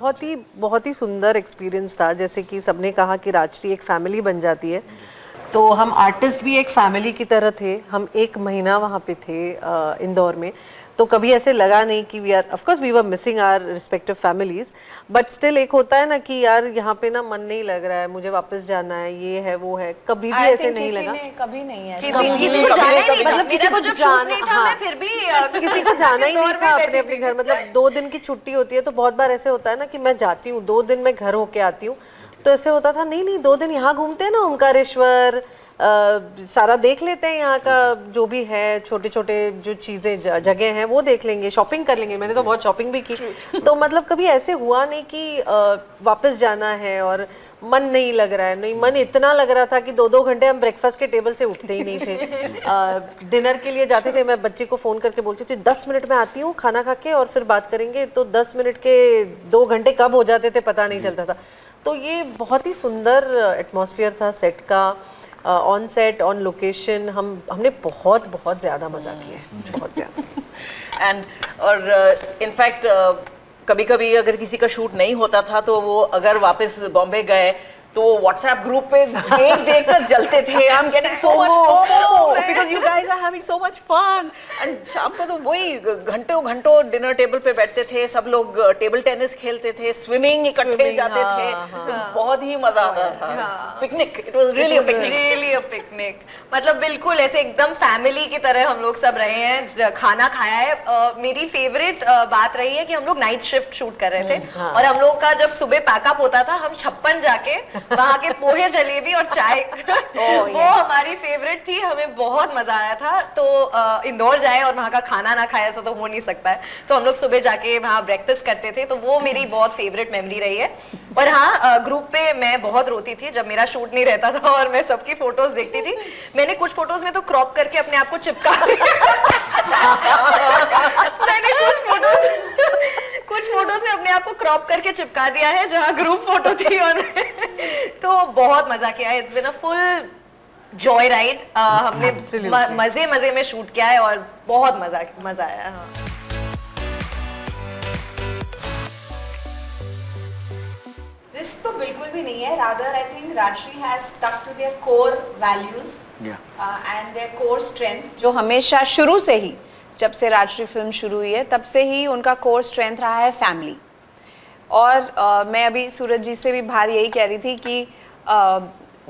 बहुत ही सुंदर एक्सपीरियंस था। जैसे कि सबने कहा कि राजश्री एक फैमिली बन जाती है, तो हम आर्टिस्ट भी एक फैमिली की तरह थे। हम 1 महीना वहाँ पे थे इंदौर में, तो कभी ऐसे लगा नहीं कि we are, of course we were missing our respective families, but still एक होता है ना कि यार यहाँ पे ना मन नहीं लग रहा है, मुझे वापस जाना है, ये है वो है। कभी भी ऐसे नहीं लगा, कभी नहीं है, किसी को जाना ही नहीं था। मतलब किसी को जब जाना शूट नहीं था, मैं फिर भी किसी को जाना ही नहीं था अपने अपने घर। मतलब 2 दिन की छुट्टी होती है, तो बहुत बार ऐसे होता है ना कि मैं जाती हूँ 2 दिन में घर होके आती हूँ, तो ऐसे होता था नहीं 2 दिन यहाँ घूमते हैं ना, ओमकारेश्वर सारा देख लेते हैं, यहाँ का जो भी है, छोटे छोटे जो चीज़ें जगह हैं वो देख लेंगे, शॉपिंग कर लेंगे। मैंने तो बहुत शॉपिंग भी की। तो मतलब कभी ऐसे हुआ नहीं कि वापस जाना है और मन नहीं लग रहा है। नहीं, मन इतना लग रहा था कि 2-2 घंटे हम ब्रेकफास्ट के टेबल से उठते ही नहीं थे। डिनर के लिए जाते थे, मैं बच्चे को फ़ोन करके बोलती थी 10 मिनट में आती हूँ खाना खा के और फिर बात करेंगे, तो 10 मिनट के 2 घंटे कब हो जाते थे पता नहीं चलता था। तो ये बहुत ही सुंदर एटमॉस्फेयर था सेट का, ऑन सेट, ऑन लोकेशन। हमने बहुत बहुत ज़्यादा मज़ा किया है, बहुत ज़्यादा। एंड और इनफैक्ट कभी कभी अगर किसी का शूट नहीं होता था, तो वो अगर वापस बॉम्बे गए तो व्हाट्सएप ग्रुप पे देख कर जलते थे। I am getting so much FOMO because you guys are having so much fun. And शाम को तो वही घंटों घंटों डिनर टेबल पे बैठते थे, सब लोग टेबल टेनिस खेलते थे, स्विमिंग इकट्ठे जाते थे। बहुत ही मजा आता था। Picnic, it was really a picnic. मतलब बिल्कुल ऐसे एकदम फैमिली की तरह हम लोग सब रहे हैं, खाना खाया है। मेरी फेवरेट बात रही है कि हम लोग नाइट शिफ्ट शूट कर रहे थे, और हम लोग का जब सुबह पैकअप होता था, हम 56 जाके वहाँ के पोहे, जलेबी और चाय वो हमारी फेवरेट थी। हमें बहुत मजा आया था। तो इंदौर जाए और वहाँ का खाना ना खाए, ऐसा तो हो नहीं सकता है। तो हम लोग सुबह जाके वहाँ ब्रेकफास्ट करते थे, तो वो मेरी बहुत फेवरेट मेमोरी रही है। और हाँ, ग्रुप पे मैं बहुत रोती थी जब मेरा शूट नहीं रहता था और मैं सबकी फोटोज देखती थी। मैंने कुछ फोटोज में तो क्रॉप करके अपने आप को चिपका मैंने कुछ फोटोज में अपने आप को क्रॉप करके चिपका दिया है जहाँ ग्रुप फोटो थी। और तो बहुत मजा किया है। It's been a full joy ride. हमने मजे में शूट किया है और बहुत मजा आया। हाँ। रिस्क तो बिल्कुल भी नहीं है। Rather I think Rajshri has stuck to their core values and their core strength, जो हमेशा शुरू से ही, जब से राजश्री फिल्म शुरू हुई है तब से ही उनका कोर स्ट्रेंथ रहा है फैमिली। और मैं अभी सूरज जी से भी बाहर यही कह रही थी कि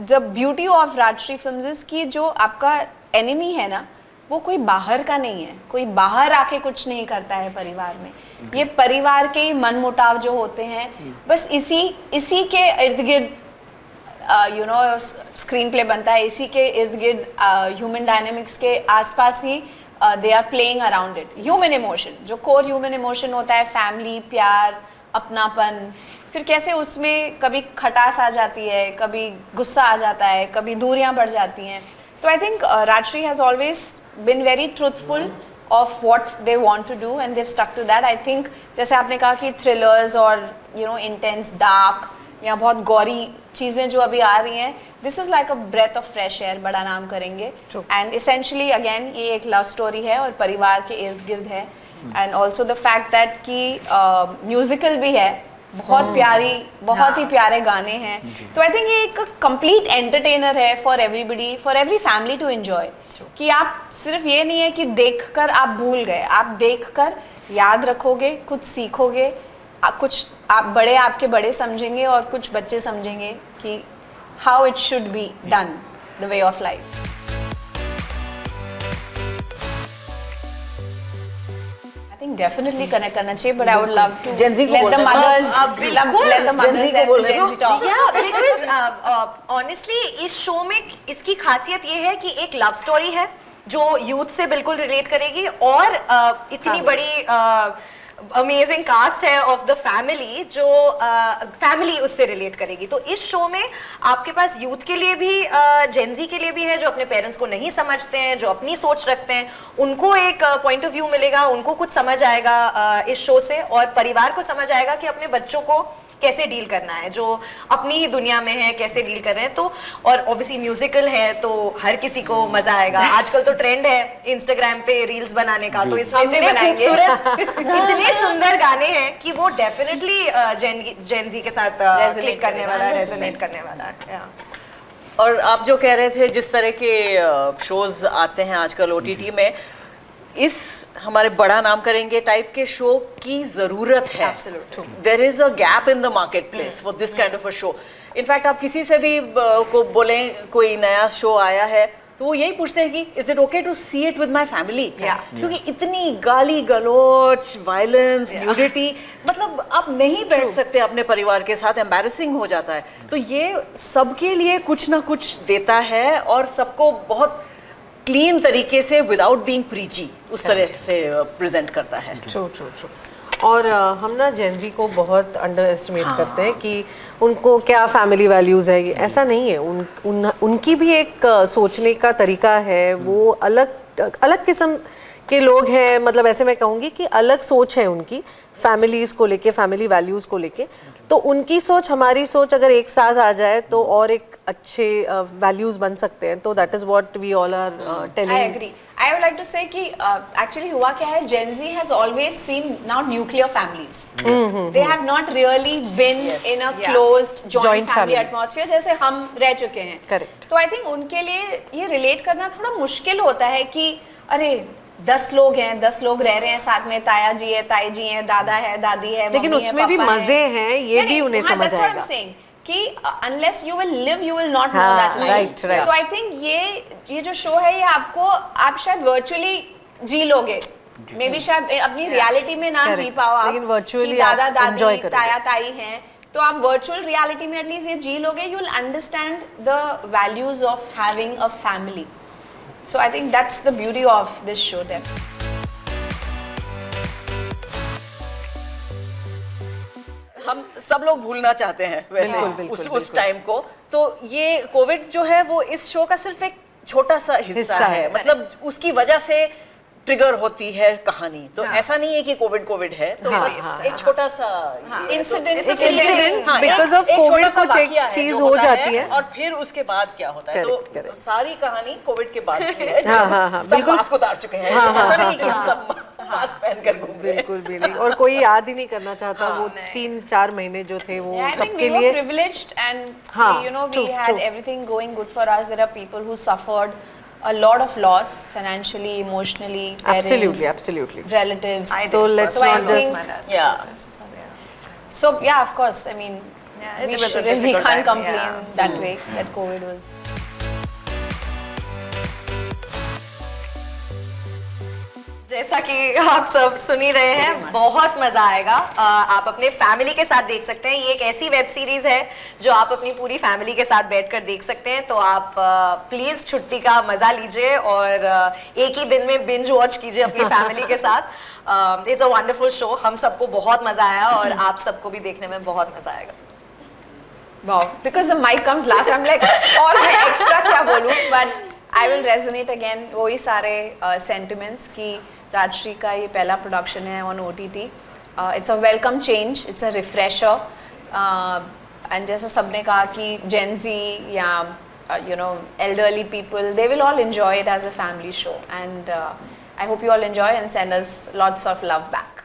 जब beauty of Rajshri films is कि जो आपका एनिमी है ना, वो कोई बाहर का नहीं है, कोई बाहर आके कुछ नहीं करता है परिवार में। ये परिवार के ही मन मुटाव जो होते हैं, बस इसी के इर्द गिर्द यू नो स्क्रीन प्ले बनता है, इसी के इर्द गिर्द ह्यूमन डायनेमिक्स के आसपास ही they are playing around it. Human emotion, जो कोर ह्यूमन इमोशन होता है, फैमिली, प्यार, अपनापन, फिर कैसे उसमें कभी खटास आ जाती है, कभी गुस्सा आ जाता है, कभी दूरियां बढ़ जाती हैं। तो I think Rajshri has always been very truthful of what they want to do and they've stuck to that. I think जैसे आपने कहा कि थ्रिलर्स और यू नो इंटेंस डार्क या बहुत गौरी चीज़ें जो अभी आ रही हैं, this is like a breath of fresh air, बड़ा नाम करेंगे। एंड इसेंशली अगेन ये एक लव स्टोरी है और परिवार के इर्द गिर्द है। And also the fact that कि म्यूजिकल भी है, बहुत प्यारी, बहुत ही प्यारे गाने हैं। तो आई थिंक ये एक कंप्लीट एंटरटेनर है for everybody, for every family to enjoy. कि आप सिर्फ ये नहीं है कि देखकर आप भूल गए, आप देखकर याद रखोगे, कुछ सीखोगे, कुछ आप बड़े आपके बड़े समझेंगे और कुछ बच्चे समझेंगे कि how it should be done, the way of life. Definitely connect करना चाहिए, but I would love to let the mothers and Gen Z talk. Yeah, because honestly इस शो में इसकी खासियत ये है कि एक लव स्टोरी है जो यूथ से बिल्कुल रिलेट करेगी, और इतनी बड़ी अमेजिंग कास्ट है ऑफ द फैमिली जो फैमिली उससे रिलेट करेगी। तो इस शो में आपके पास यूथ के लिए भी, जेनजी के लिए भी है, जो अपने पेरेंट्स को नहीं समझते हैं, जो अपनी सोच रखते हैं, उनको एक पॉइंट ऑफ व्यू मिलेगा, उनको कुछ समझ आएगा इस शो से, और परिवार को समझ आएगा कि अपने बच्चों को कैसे डील करना है, जो अपनी ही दुनिया में है कैसे डील कर रहे हैं। तो और ऑब्वियसली म्यूजिकल है तो हर किसी को मजा आएगा। आजकल तो ट्रेंड है इंस्टाग्राम पे रील्स बनाने का, तो इसमें इतने खूबसूरत इतने सुंदर गाने हैं कि वो डेफिनेटली जेन Z के साथ क्लिक करने वाला है, रेजोनेट करने वाला है। और आप जो कह रहे थे जिस तरह के शोज आते हैं आजकल OTT में, इस हमारे बड़ा नाम करेंगे टाइप के शो की जरूरत है। There is a gap in the market place for this kind of a show. In fact आप किसी से भी को बोलें कोई नया शो आया है तो वो यही पूछते हैं कि is it okay to see it with my family, क्योंकि इतनी गाली गलौच, वायलेंस, न्यूडिटी, मतलब आप नहीं बैठ सकते अपने परिवार के साथ, एम्बैरेसिंग हो जाता है। तो ये सबके लिए कुछ ना कुछ देता है और सबको बहुत क्लीन तरीके से विदाउट बीइंग प्रीची उस तरह से प्रेजेंट करता है। True true true. और हम ना जेन Z को बहुत अंडर एस्टिमेट करते हैं कि उनको क्या फैमिली वैल्यूज़ है। ऐसा नहीं है, उनकी भी एक सोचने का तरीका है, वो अलग अलग किस्म के लोग हैं। मतलब ऐसे मैं कहूँगी कि अलग सोच है उनकी फैमिलीज़ को लेके, फैमिली वैल्यूज़ को लेके। तो उनकी सोच हमारी सोच अगर एक साथ आ जाए तो और एक अच्छे वैल्यूज़ बन सकते हैं। तो that is what we all are telling. I agree. I would like to say कि actually हुआ क्या है, Gen Z has always seen now nuclear families. They have not really been in a closed joint family atmosphere जैसे हम रह चुके हैं। Correct. तो I think उनके लिए ये relate करना थोड़ा मुश्किल होता है कि अरे 10 लोग हैं, 10 लोग रह रहे हैं साथ में, ताया जी है, ताई जी है, दादा है, दादी है, लेकिन मम्मी है, उसमें भी पापा मजे हैं, ये भी उन्हें समझ that's what I'm आएगा saying. कि unless you will live, you will not know that life. right, right. तो I think ये जो शो है ये आपको, आप शायद वर्चुअली जी लोगे, मे बी शायद अपनी रियलिटी में ना जी पाओ आप, लेकिन virtually कि दादा आप enjoy दादी करोगे। ताया ताई हैं, तो आप वर्चुअल रियलिटी में एटलीस्ट ये जी लोगे, you will understand the values of having a family. So I think that's the beauty of this show their. हम सब लोग भूलना चाहते हैं वैसे उस टाइम को। तो ये कोविड जो है वो इस शो का सिर्फ एक छोटा सा हिस्सा है, मतलब उसकी वजह से ट्रिगर होती है कहानी। तो ऐसा नहीं है कि कोविड है, तो बस एक छोटा सा इंसिडेंट बिकॉज ऑफ कोविड कुछ एक चीज हो जाती है और फिर उसके बाद क्या होता है। Correct, तो correct. सारी कहानी कोविड के बाद की है। हाँ, सब बिल्कुल। मास्क उतार चुके हैं, ऐसा नहीं कि हम सब मास्क पहनकर घूम रहे हैं। बिल्कुल भी नहीं, और कोई याद ही नहीं करना चाहता वो 3-4 महीने जो थे वो I think सबके we were लिए। privileged and हाँ, you know we true, had true. everything going good for us. There are people who suffered a lot of loss financially, emotionally, parents, Absolutely. relatives. So let's So I not think- just Yeah. So yeah, of course. I mean, it we was a should, we difficult can't time, complain that way that COVID was. जैसा कि आप सब सुन ही रहे हैं, बहुत मजा आएगा। आप अपने फैमिली के साथ देख सकते हैं। ये एक ऐसी वेब सीरीज है जो आप अपनी पूरी फैमिली के साथ बैठकर देख सकते हैं। तो आप प्लीज छुट्टी का मजा लीजिए और एक ही दिन में बिंज वॉच कीजिए अपनी फैमिली के साथ। It's a wonderful show. हम सबको बहुत मजा आया और आप सबको भी देखने में बहुत मजा आएगा। Wow, because the mic comes last, I'm like, और मैं extra क्या बोलूँ, but I will resonate again वही सारे sentiments कि राजश्री का ये पहला production है on OTT. It's a welcome change, it's a refresher, and जैसा सबने कहा कि Gen Z या you know elderly people, they will all enjoy it as a family show, and I hope you all enjoy and send us lots of love back.